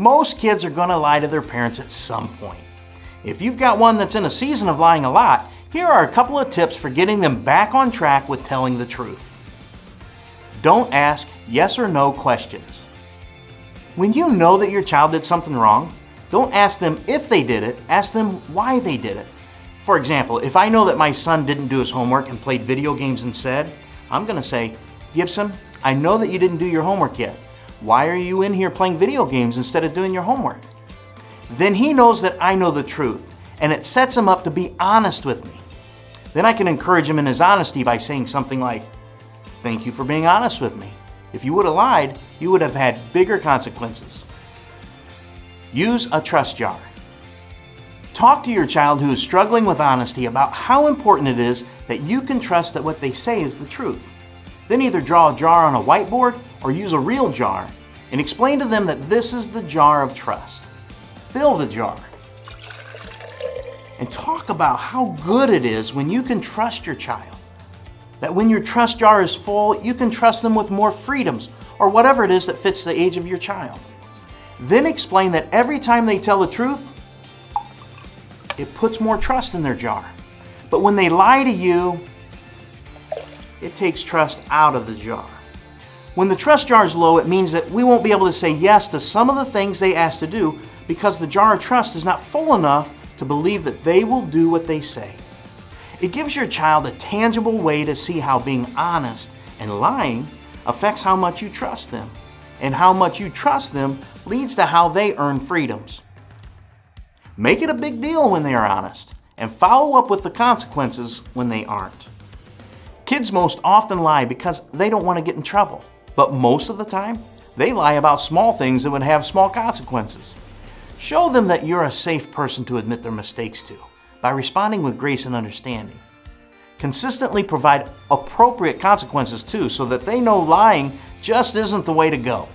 Most kids are going to lie to their parents at some point. If you've got one that's in a season of lying a lot, here are a couple of tips for getting them back on track with telling the truth. Don't ask yes or no questions. When you know that your child did something wrong, don't ask them if they did it, ask them why they did it. For example, if I know that my son didn't do his homework and played video games instead, I'm going to say, Gibson, I know that you didn't do your homework yet. Why are you in here playing video games instead of doing your homework? Then he knows that I know the truth, and it sets him up to be honest with me. Then I can encourage him in his honesty by saying something like, thank you for being honest with me. If you would have lied, you would have had bigger consequences. Use a trust jar. Talk to your child who is struggling with honesty about how important it is that you can trust that what they say is the truth. Then either draw a jar on a whiteboard or use a real jar and explain to them that this is the jar of trust. Fill the jar. And talk about how good it is when you can trust your child. That when your trust jar is full, you can trust them with more freedoms or whatever it is that fits the age of your child. Then explain that every time they tell the truth, it puts more trust in their jar. But when they lie to you, it takes trust out of the jar. When the trust jar is low, it means that we won't be able to say yes to some of the things they ask to do because the jar of trust is not full enough to believe that they will do what they say. It gives your child a tangible way to see how being honest and lying affects how much you trust them. And how much you trust them leads to how they earn freedoms. Make it a big deal when they are honest, and follow up with the consequences when they aren't. Kids most often lie because they don't want to get in trouble, but most of the time, they lie about small things that would have small consequences. Show them that you're a safe person to admit their mistakes to by responding with grace and understanding. Consistently provide appropriate consequences too, so that they know lying just isn't the way to go.